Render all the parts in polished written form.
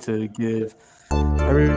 to give every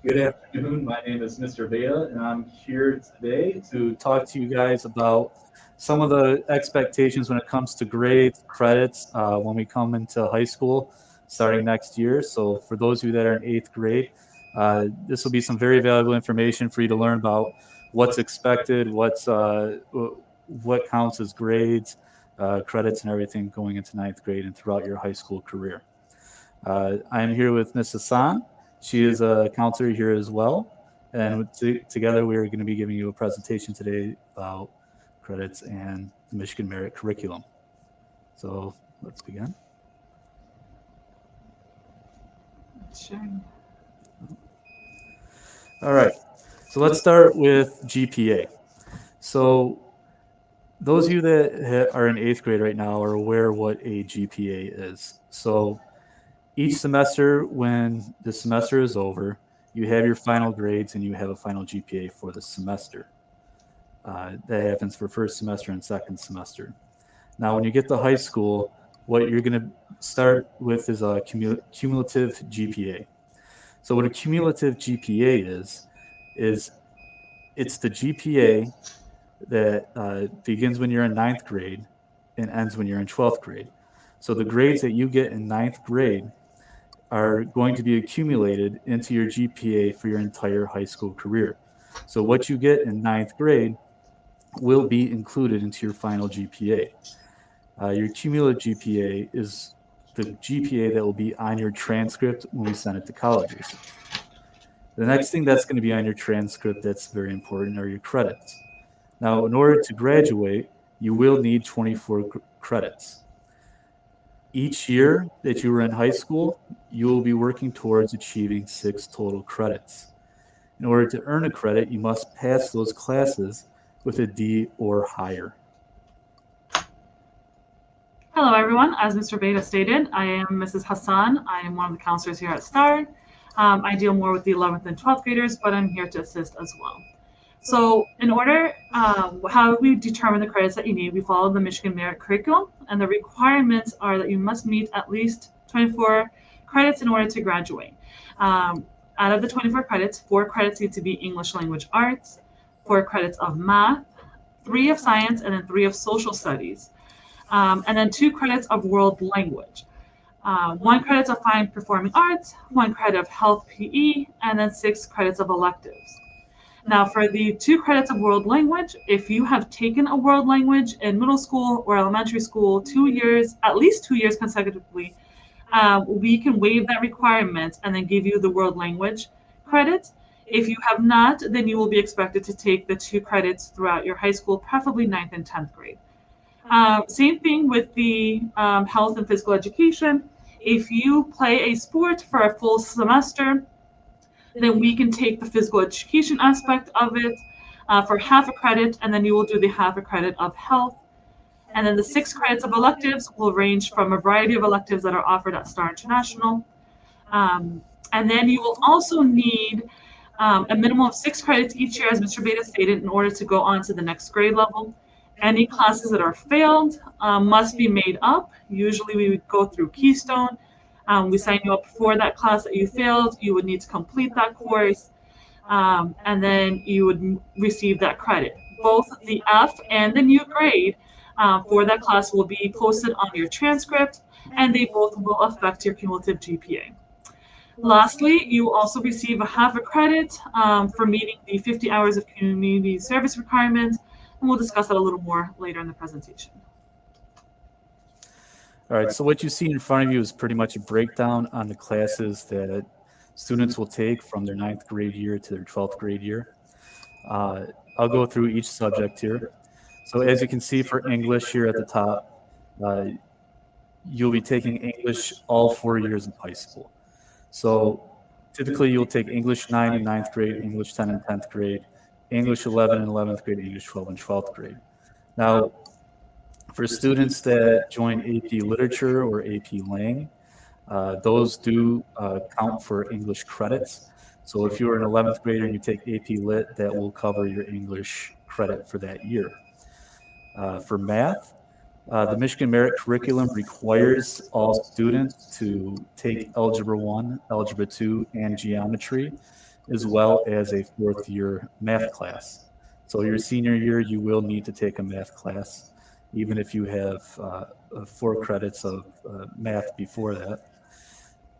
Good afternoon. My name is Mr. Behta, and I'm here today to talk to you guys about some of the expectations when it comes to grades, credits, when we come into high school starting next year. So, for those of you that are in eighth grade, this will be some very valuable information for you to learn about what's expected, what counts as grades, credits, and everything going into ninth grade and throughout your high school career. I am here with Miss Hassan. She is a counselor here as well. And together we are going to be giving you a presentation today about credits and the Michigan Merit Curriculum. So let's begin. Sure. All right. So let's start with GPA. So those of you that are in eighth grade right now are aware what a GPA is. So each semester, when the semester is over, you have your final grades and you have a final GPA for the semester. That happens for first semester and second semester. Now, when you get to high school, what you're going to start with is a cumulative GPA. So, what a cumulative GPA is it's the GPA that begins when you're in ninth grade and ends when you're in 12th grade. So, the grades that you get in ninth grade are going to be accumulated into your GPA for your entire high school career. So what you get in ninth grade will be included into your final GPA. Your cumulative GPA is the GPA that will be on your transcript when we send it to colleges. The next thing that's going to be on your transcript that's very important are your credits. Now, in order to graduate, you will need 24 credits. Each year that you were in high school, you will be working towards achieving 6 total credits. In order to earn a credit, you must pass those classes with a D or higher. Hello, everyone. As Mr. Behta stated, I am Mrs. Hassan. I am one of the counselors here at STAR. I deal more with the 11th and 12th graders, but I'm here to assist as well. So, in order, how we determine the credits that you need, we follow the Michigan Merit Curriculum, and the requirements are that you must meet at least 24 credits in order to graduate. Out of the 24 credits, 4 credits need to be English language arts, 4 credits of math, 3 of science, and then 3 of social studies, and then 2 credits of world language. 1 credit of fine performing arts, 1 credit of health PE, and then 6 credits of electives. Now, for the 2 credits of world language, if you have taken a world language in middle school or elementary school 2 years, at least 2 years consecutively, we can waive that requirement and then give you the world language credit. If you have not, then you will be expected to take the 2 credits throughout your high school, preferably 9th and 10th grade. Same thing with the health and physical education. If you play a sport for a full semester, then we can take the physical education aspect of it for half a credit, and then you will do the half a credit of health. And then the 6 credits of electives will range from a variety of electives that are offered at Star International. And then you will also need a minimum of 6 credits each year, as Mr. Behta stated, in order to go on to the next grade level. Any classes that are failed must be made up. Usually we would go through Keystone. We sign you up for that class that you failed. You would need to complete that course, and then you would receive that credit. Both the F and the new grade for that class will be posted on your transcript, and they both will affect your cumulative GPA. Lastly, you will also receive a half a credit for meeting the 50 hours of community service requirement, and we'll discuss that a little more later in the presentation. All right, so what you see in front of you is pretty much a breakdown on the classes that students will take from their ninth grade year to their 12th grade year. I'll go through each subject here. So as you can see for English here at the top, you'll be taking English all 4 years of high school. So typically you'll take English 9 in ninth grade, English 10 in 10th grade, English 11 in 11th grade, English 12 in 12th grade. Now, for students that join AP Literature or AP Lang, those do count for English credits. So if you're an 11th grader and you take AP Lit, that will cover your English credit for that year. For math, the Michigan Merit Curriculum requires all students to take Algebra 1, Algebra 2, and Geometry, as well as a fourth year math class. So your senior year, you will need to take a math class, even if you have 4 credits of math before that.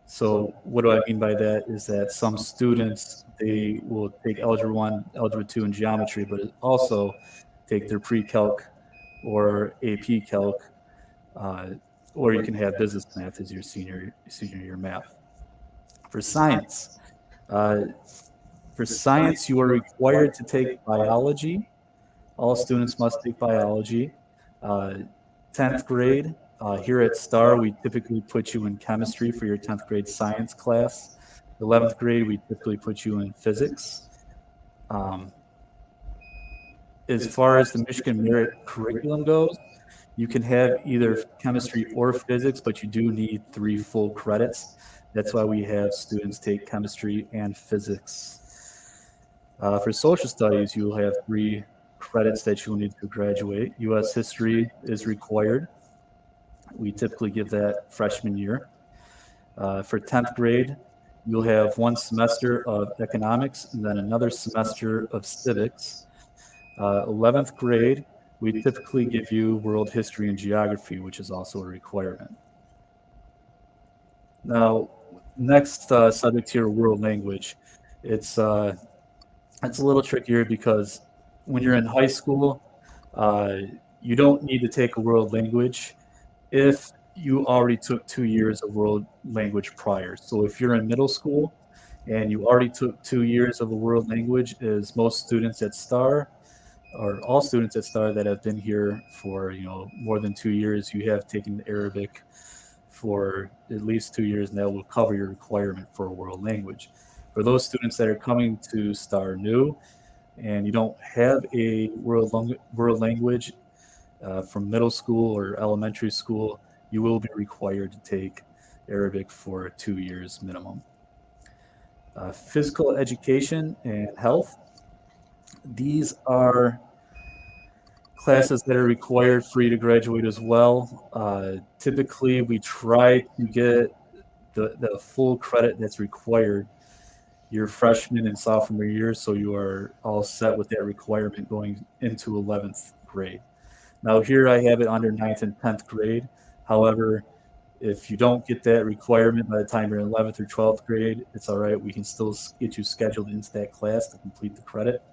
So what do I mean by that is that some students, they will take Algebra 1, Algebra 2, and Geometry, but also take their pre-calc or AP Calc, uh, or you can have business math as your senior year math. For science, uh, you are required to take biology. All students must take biology. 10th grade, here at Star, we typically put you in chemistry for your 10th grade science class. 11th grade, we typically put you in physics. As far as the Michigan Merit Curriculum goes, you can have either chemistry or physics, but you do need 3 full credits. That's why we have students take chemistry and physics. For social studies, you'll have 3 credits that you'll need to graduate. U.S. history is required. We typically give that freshman year. For 10th grade, you'll have 1 semester of economics and then another semester of civics. 11th grade, we typically give you world history and geography, which is also a requirement. Now, next subject here, world language. It's a little trickier because when you're in high school, you don't need to take a world language if you already took 2 years of world language prior. So if you're in middle school and you already took 2 years of a world language, as most students at Star, or all students at Star that have been here for more than 2 years, you have taken Arabic for at least 2 years, and that will cover your requirement for a world language. For those students that are coming to Star new and you don't have a world language from middle school or elementary school, you will be required to take Arabic for 2 years minimum. Physical education and health. These are classes that are required for you to graduate as well. Typically, we try to get the full credit that's required your freshman and sophomore year, so you are all set with that requirement going into 11th grade. Now here I have it under 9th and 10th grade. However, if you don't get that requirement by the time you're in 11th or 12th grade, it's all right. We can still get you scheduled into that class to complete the credit.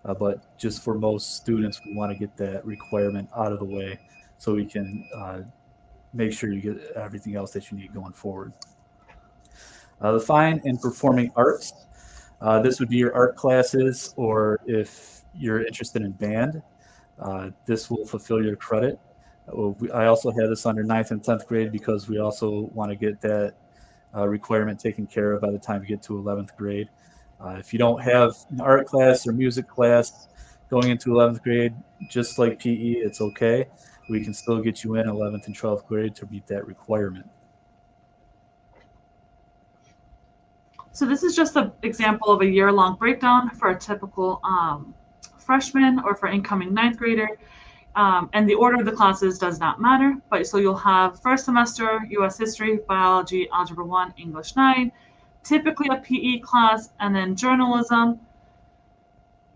But just for most students, we want to get that requirement out of the way so we can make sure you get everything else that you need going forward. The fine and performing arts. This would be your art classes, or if you're interested in band, this will fulfill your credit. I also have this under 9th and 10th grade because we also want to get that requirement taken care of by the time you get to 11th grade. If you don't have an art class or music class going into 11th grade, just like PE, it's okay. We can still get you in 11th and 12th grade to meet that requirement. So this is just an example of a year-long breakdown for a typical freshman or for incoming 9th grader. And the order of the classes does not matter, but so you'll have first semester, U.S. history, biology, algebra 1, English 9, typically a PE class, and then journalism.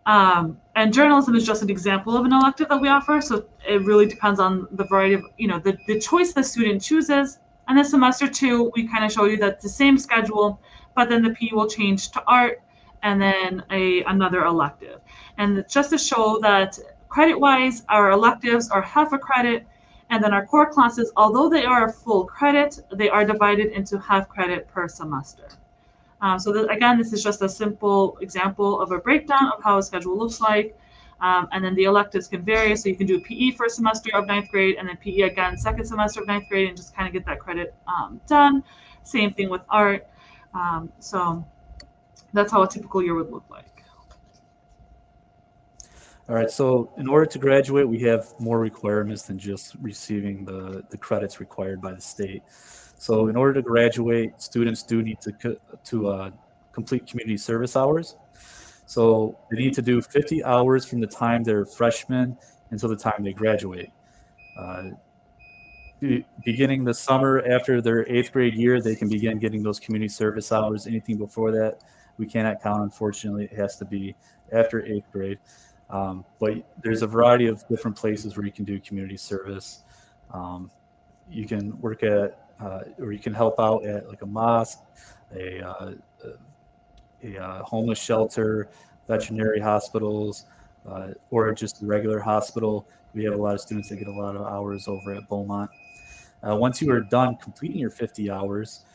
And journalism is just an example of an elective that we offer, so it really depends on the variety of, the choice the student chooses. And then semester 2, we kind of show you that the same schedule, but then the PE will change to art and then another elective. And just to show that credit-wise, our electives are half a credit, and then our core classes, although they are a full credit, they are divided into half credit per semester. Again, this is just a simple example of a breakdown of how a schedule looks like. And then the electives can vary. So you can do PE first semester of ninth grade and then PE again second semester of ninth grade and just kind of get that credit done. Same thing with art. So that's how a typical year would look like. All right, so in order to graduate, we have more requirements than just receiving the credits required by the state. So in order to graduate, students do need to complete community service hours. So they need to do 50 hours from the time they're freshmen until the time they graduate. Uh, Beginning the summer after their eighth grade year, they can begin getting those community service hours. Anything before that, we cannot count. Unfortunately, it has to be after eighth grade. But there's a variety of different places where you can do community service. Um, you can work at, or you can help out at like a mosque, a, uh, a homeless shelter, veterinary hospitals, or just a regular hospital. We have a lot of students that get a lot of hours over at Beaumont. Once you are done completing your 50 hours,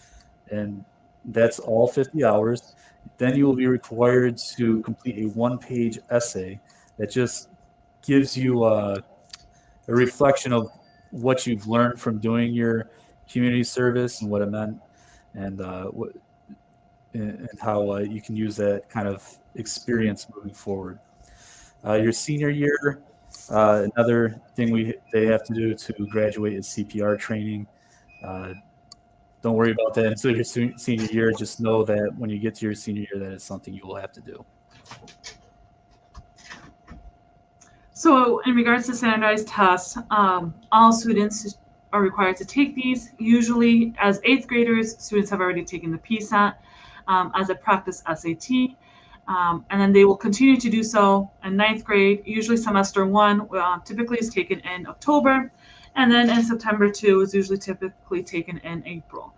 and that's all 50 hours, then you will be required to complete a one-page essay that just gives you a reflection of what you've learned from doing your community service and what it meant, and and how you can use that kind of experience moving forward. Your senior year, another thing they have to do to graduate is CPR training. Uh, don't worry about that until your senior year. Just know that when you get to your senior year, that is something you will have to do. So, in regards to standardized tests, all students are required to take these. Usually, as eighth graders, students have already taken the PSAT as a practice SAT. And then they will continue to do so in ninth grade. Usually, semester one typically is taken in October, and then in September two is usually typically taken in April.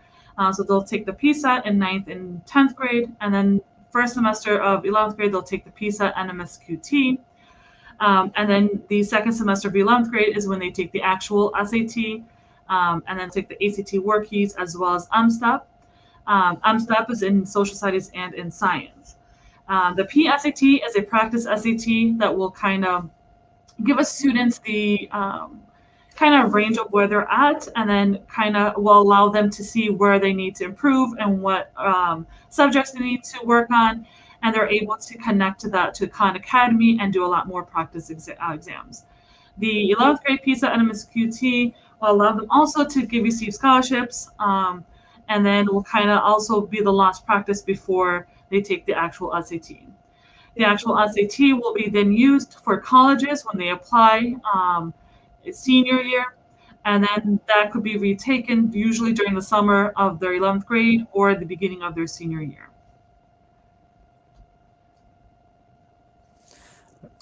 So they'll take the PSAT in ninth and 10th grade, and then first semester of 11th grade, they'll take the PSAT and MSQT. And then the second semester of 11th grade is when they take the actual SAT, and then take the ACT work keys as well as MSTEP. MSTEP is in social studies and in science. The PSAT is a practice SAT that will kind of give us students the kind of range of where they're at, and then kind of will allow them to see where they need to improve and what subjects they need to work on, and they're able to connect to that to Khan Academy and do a lot more practice exams. The 11th grade PISA and MSQT will allow them also to receive scholarships, and then will kind of also be the last practice before they take the actual SAT. The actual SAT will be then used for colleges when they apply senior year, and then that could be retaken usually during the summer of their 11th grade or the beginning of their senior year.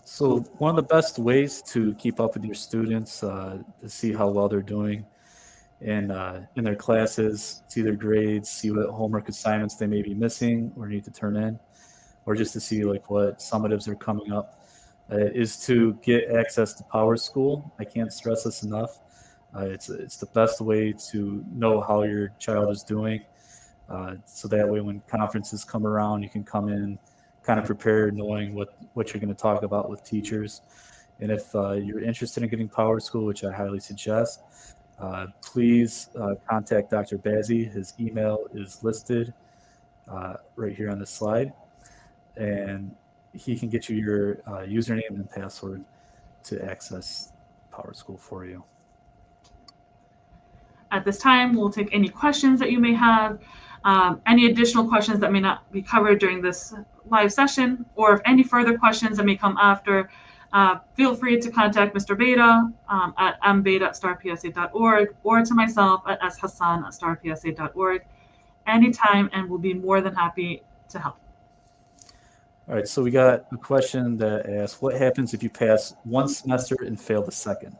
So one of the best ways to keep up with your students, to see how well they're doing in their classes, see their grades, see what homework assignments they may be missing or need to turn in, or just to see like what summatives are coming up, is to get access to Power School. I can't stress this enough. It's the best way to know how your child is doing, so that way when conferences come around, you can come in kind of prepared, knowing what you're going to talk about with teachers. And if you're interested in getting Power School, which I highly suggest, please contact Dr. Bazzi. His email is listed right here on the slide, and he can get you your username and password to access Power School for you. At this time, we'll take any questions that you may have, any additional questions that may not be covered during this live session, or if any further questions that may come after, feel free to contact Mr. Behta at mbehta@starpsa.org, or to myself at shassan@starpsa.org anytime, and we'll be more than happy to help. All right, so we got a question that asks, what happens if you pass one semester and fail the second?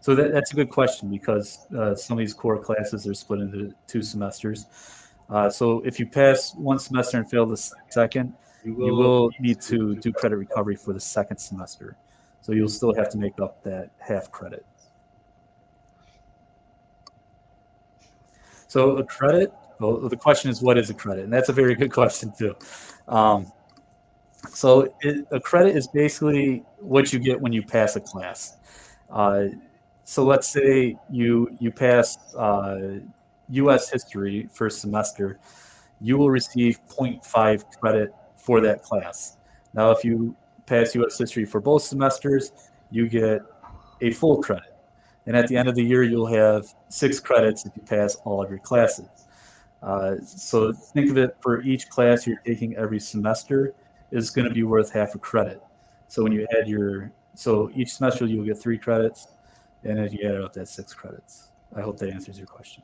So that's a good question, because some of these core classes are split into 2 semesters. So if you pass one semester and fail the second, you will need to do credit recovery for the second semester. So you'll still have to make up that half credit. So a credit, well, the question is, what is a credit? And that's a very good question too. So a credit is basically what you get when you pass a class. Uh, so let's say you pass U.S. history first semester, you will receive zero point 0.5 credit for that class. Now, if you pass U.S. history for both semesters, you get a full credit. And at the end of the year, you'll have 6 credits if you pass all of your classes. So think of it, for each class you're taking every semester is going to be worth half a credit. So when you add so each semester you'll get 3 credits, and if you add it up, that's 6 credits. I hope that answers your question.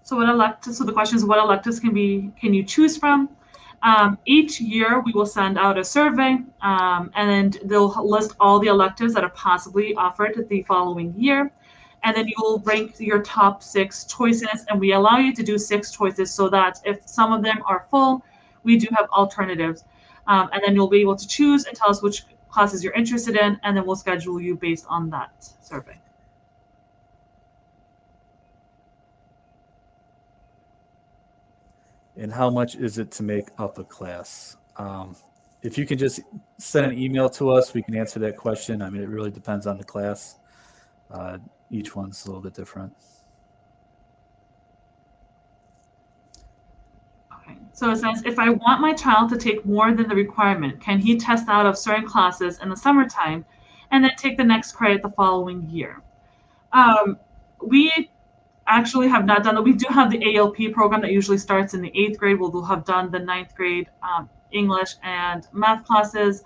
So the question is, what electives can you choose from? Each year we will send out a survey, and then they'll list all the electives that are possibly offered the following year. And then you'll rank your top 6 choices, and we allow you to do 6 choices so that if some of them are full, we do have alternatives. And then you'll be able to choose and tell us which classes you're interested in, and then we'll schedule you based on that survey. And how much is it to make up a class? If you can just send an email to us, we can answer that question. I mean, it really depends on the class. Each one's a little bit different. Okay, so it says, if I want my child to take more than the requirement, can he test out of certain classes in the summertime and then take the next credit the following year? We actually have not done that. We do have the ALP program that usually starts in the 8th grade. We'll have done the 9th grade English and math classes.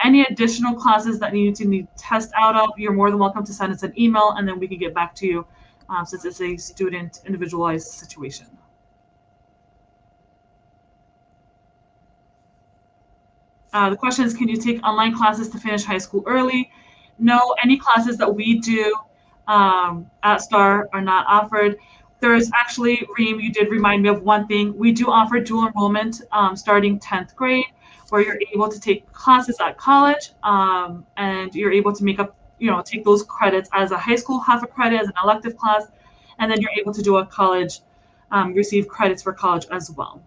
Any additional classes that you need to test out of, you're more than welcome to send us an email, and then we can get back to you since it's a student individualized situation. The question is, can you take online classes to finish high school early? No, any classes that we do at STAR are not offered. There's actually, Reem, you did remind me of one thing. We do offer dual enrollment starting 10th grade, where you're able to take classes at college, and you're able to make up, take those credits as a high school, half a credit as an elective class, and then you're able to do a college, receive credits for college as well.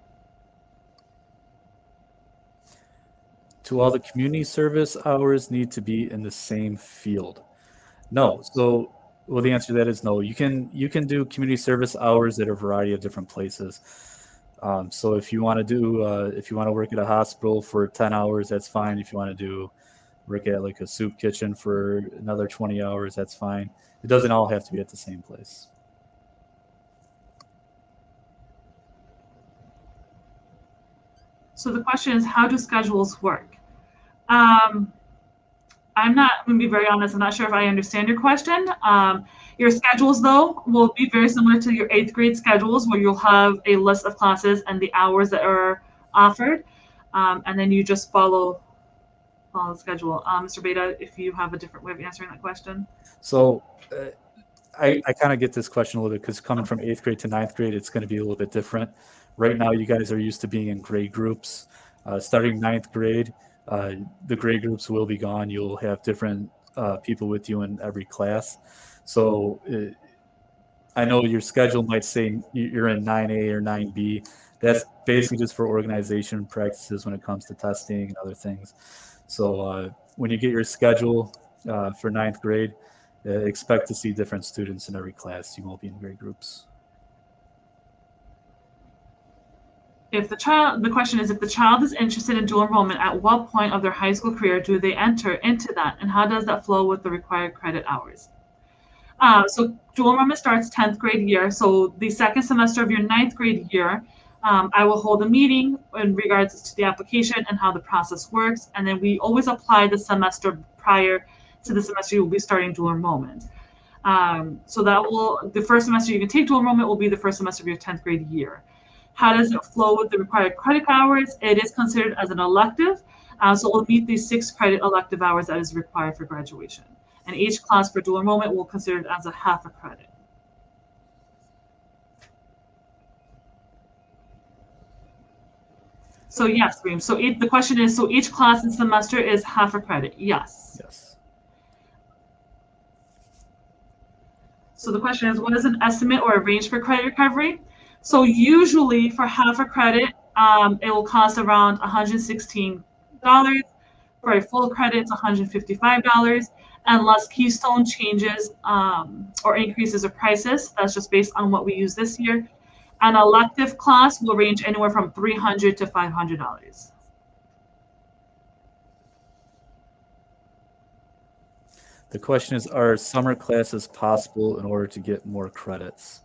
Do all the community service hours need to be in the same field? No. So, well, the answer to that is no. You can do community service hours at a variety of different places. So if you want to work at a hospital for 10 hours, that's fine. If you want to work at like a soup kitchen for another 20 hours, that's fine. It doesn't all have to be at the same place. So the question is, how do schedules work? I'm not going to be very honest. I'm not sure if I understand your question. Your schedules, though, will be very similar to your 8th grade schedules, where you'll have a list of classes and the hours that are offered, and then you just follow the schedule. Mr. Behta, if you have a different way of answering that question. So I kind of get this question a little bit, because coming from 8th grade to 9th grade, it's going to be a little bit different. Right now, you guys are used to being in grade groups. Starting 9th grade, the grade groups will be gone. You'll have different people with you in every class. So I know your schedule might say you're in 9A or 9B. That's basically just for organization practices when it comes to testing and other things. So when you get your schedule for 9th grade, expect to see different students in every class. You won't be in grade groups. The question is, if the child is interested in dual enrollment, at what point of their high school career do they enter into that, and how does that flow with the required credit hours? So dual enrollment starts 10th grade year. So the second semester of your 9th grade year, I will hold a meeting in regards to the application and how the process works. And then we always apply the semester prior to the semester you will be starting dual enrollment. So the first semester you can take dual enrollment will be the first semester of your 10th grade year. How does it flow with the required credit hours? It is considered as an elective. So it will meet the 6 credit elective hours that is required for graduation. And each class for dual enrollment will consider it as a half a credit. So yes, Reem. So the question is, so each class and semester is half a credit? Yes. Yes. So the question is, what is an estimate or a range for credit recovery? So usually for half a credit, It will cost around $116. For a full credit, it's $155, unless Keystone changes or increases the prices. That's just based on what we use this year. An elective class will range anywhere from $300 to $500. The question is, are summer classes possible in order to get more credits?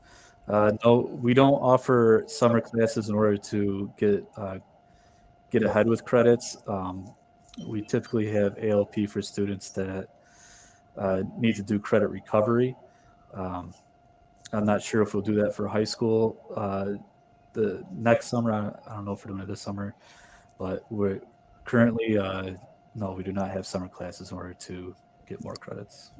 No, we don't offer summer classes in order to get ahead with credits. We typically have ALP for students that need to do credit recovery. Um, I'm not sure if we'll do that for high school the next summer. I don't know if we're doing it this summer, but we're currently no, we do not have summer classes in order to get more credits.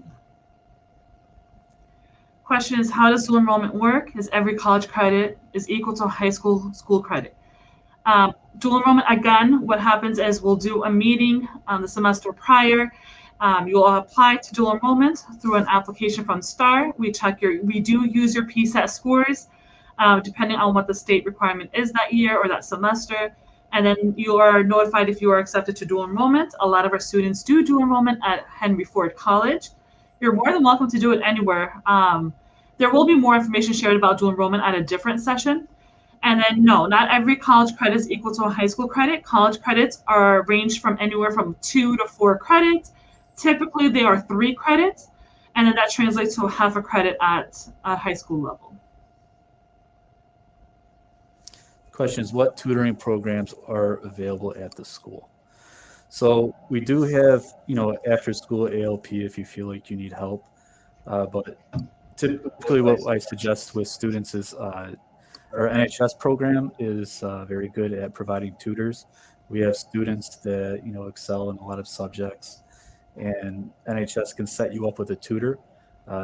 Question is, how does dual enrollment work? Is every college credit is equal to a high school credit? Dual enrollment, again, what happens is we'll do a meeting the semester prior. You'll apply to dual enrollment through an application from STAR. We do use your PSAT scores, depending on what the state requirement is that year or that semester. And then you are notified if you are accepted to dual enrollment. A lot of our students do dual enrollment at Henry Ford College. You're more than welcome to do it anywhere. There will be more information shared about dual enrollment at a different session. And then no, not every college credit is equal to a high school credit. College credits are ranged from anywhere from 2 to 4 credits. Typically, they are 3 credits, and then that translates to a half a credit at a high school level. Question is, what tutoring programs are available at the school? So we do have, after school ALP if you feel like you need help. But typically what I suggest with students is our NHS program is very good at providing tutors. We have students that, excel in a lot of subjects, and NHS can set you up with a tutor.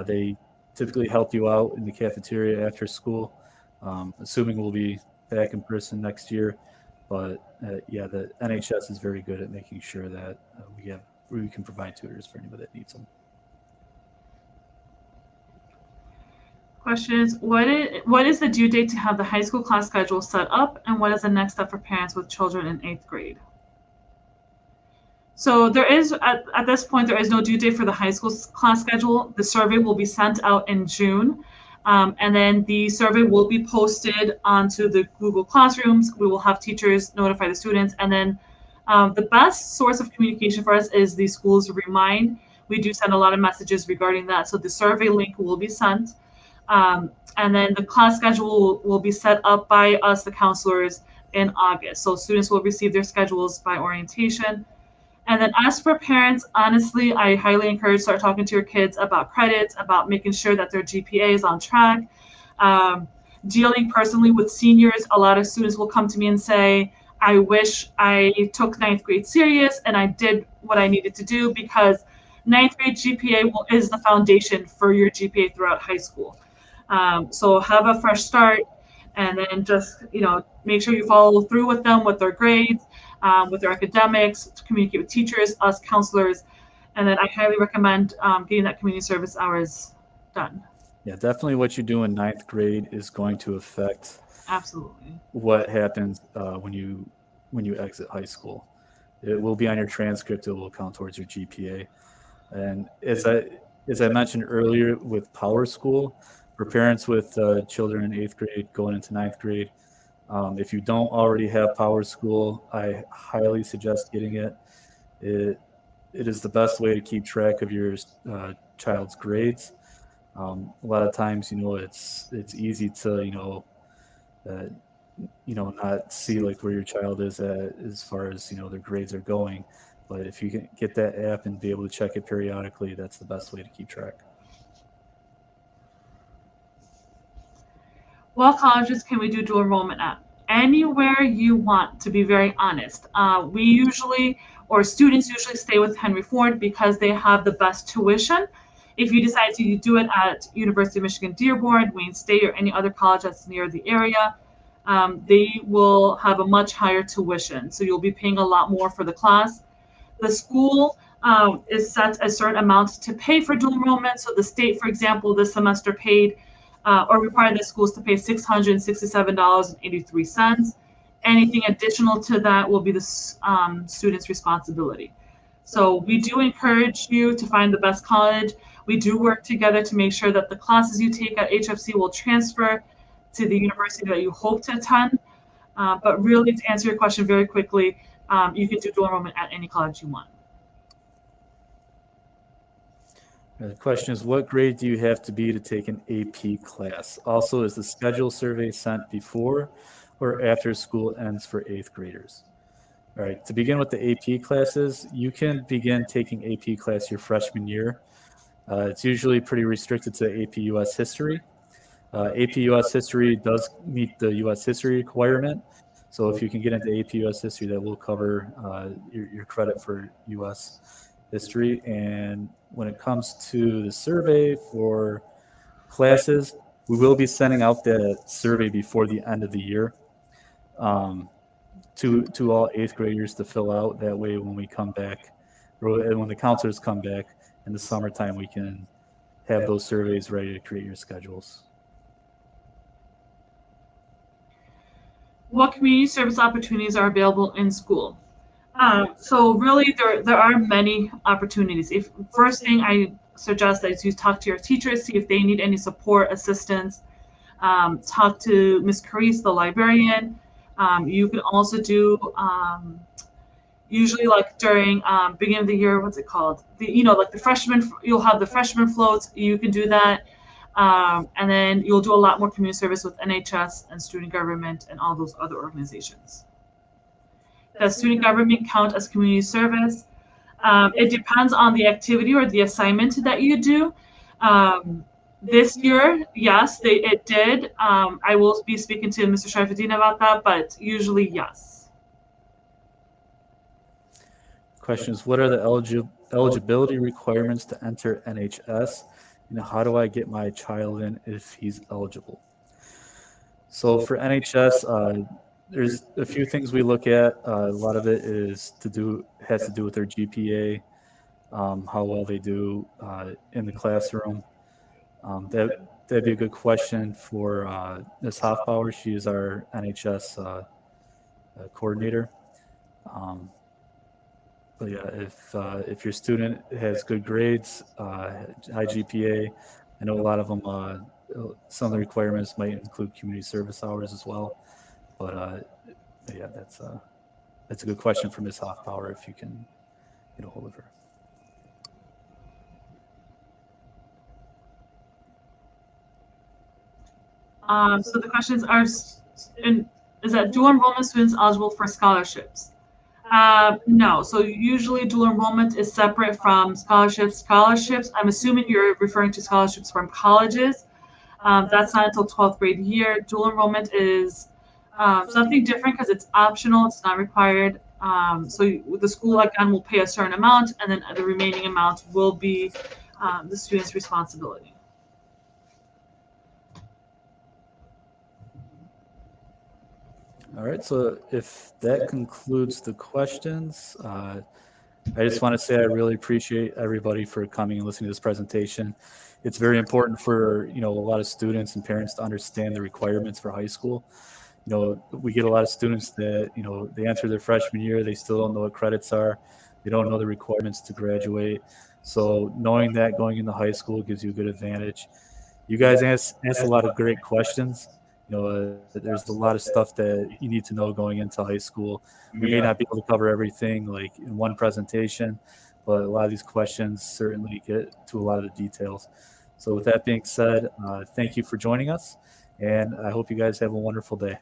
They typically help you out in the cafeteria after school, assuming we'll be back in person next year. But yeah, the NHS is very good at making sure that we can provide tutors for anybody that needs them. Question is, what is the due date to have the high school class schedule set up, and what is the next step for parents with children in 8th grade? So there is, at this point, there is no due date for the high school class schedule. The survey will be sent out in June. And then the survey will be posted onto the Google Classrooms. We will have teachers notify the students. And then the best source of communication for us is the schools Remind. We do send a lot of messages regarding that. So the survey link will be sent. And then the class schedule will be set up by us, the counselors, in August. So students will receive their schedules by orientation. And then as for parents, honestly, I highly encourage start talking to your kids about credits, about making sure that their GPA is on track. Dealing personally with seniors, a lot of students will come to me and say, I wish I took 9th grade serious and I did what I needed to do, because 9th grade GPA is the foundation for your GPA throughout high school. So have a fresh start, and then just, make sure you follow through with them, with their grades, with their academics, to communicate with teachers, us counselors, and then I highly recommend getting that community service hours done. Yeah, definitely what you do in 9th grade is going to affect Absolutely. what happens when you exit high school. It will be on your transcript. It will count towards your GPA. And as I mentioned earlier, with Power School, for parents with children in 8th grade going into 9th grade, if you don't already have Power School, I highly suggest getting it. It is the best way to keep track of your child's grades. A lot of times, it's easy to not see like where your child is at as far as their grades are going. But if you can get that app and be able to check it periodically, that's the best way to keep track. What colleges can we do dual enrollment at? Anywhere you want, to be very honest. Students usually stay with Henry Ford because they have the best tuition. If you decide to do it at University of Michigan Dearborn, Wayne State, or any other college that's near the area, they will have a much higher tuition. So you'll be paying a lot more for the class. The school is set a certain amount to pay for dual enrollment. So the state, for example, this semester paid or required the schools to pay $667.83. Anything additional to that will be the student's responsibility. So we do encourage you to find the best college. We do work together to make sure that the classes you take at HFC will transfer to the university that you hope to attend. But really, to answer your question very quickly, you can do dual enrollment at any college you want. The question is, what grade do you have to be to take an AP class? Also, is the schedule survey sent before or after school ends for 8th graders? All right, to begin with the AP classes, you can begin taking AP class your freshman year. It's usually pretty restricted to AP US history. AP US history does meet the US history requirement. So if you can get into AP US history, that will cover your credit for US history. And when it comes to the survey for classes, we will be sending out that survey before the end of the year to all 8th graders to fill out. That way, when we come back, or when the counselors come back in the summertime, we can have those surveys ready to create your schedules. What community service opportunities are available in school? So really, there are many opportunities. If first thing I suggest is you talk to your teachers, see if they need any support, assistance. Talk to Miss Carice, the librarian. You can also do usually like during beginning of the year, what's it called? Like the freshman, you'll have the freshman floats. You can do that. And then you'll do a lot more community service with NHS and student government and all those other organizations. Does student government count as community service? It depends on the activity or the assignment that you do. This year, yes, it did. I will be speaking to Mr. Sharifudin about that, but usually, yes. Question is, what are the eligibility requirements to enter NHS? And how do I get my child in if he's eligible? So for NHS, there's a few things we look at. A lot of it has to do with their GPA, how well they do in the classroom. That'd be a good question for Ms. Hoffbauer. She is our NHS coordinator. But yeah, if your student has good grades, high GPA, I know a lot of them. Some of the requirements might include community service hours as well. But yeah, that's a good question for Ms. Hoffbauer if you can get a hold of her. So the questions are, is that dual enrollment students eligible for scholarships? No. So usually dual enrollment is separate from scholarships. Scholarships, I'm assuming you're referring to scholarships from colleges. That's not until 12th grade year. Dual enrollment is something different because it's optional. It's not required. So the school, again, will pay a certain amount, and then the remaining amount will be the student's responsibility. All right, so if that concludes the questions, I just want to say I really appreciate everybody for coming and listening to this presentation. It's very important for a lot of students and parents to understand the requirements for high school. We get a lot of students that they enter their freshman year, they still don't know what credits are, they don't know the requirements to graduate. So knowing that going into high school gives you a good advantage. You guys asked a lot of great questions. There's a lot of stuff that you need to know going into high school. We may not be able to cover everything like in one presentation, but a lot of these questions certainly get to a lot of the details. So with that being said, thank you for joining us, and I hope you guys have a wonderful day.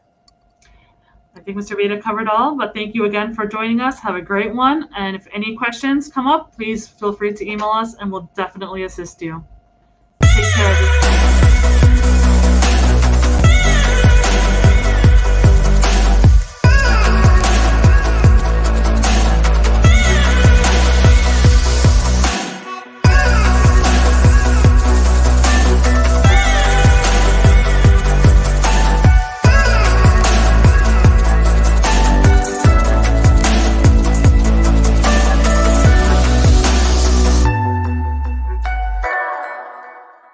I think Mr. Behta covered all, but thank you again for joining us. Have a great one. And if any questions come up, please feel free to email us and we'll definitely assist you.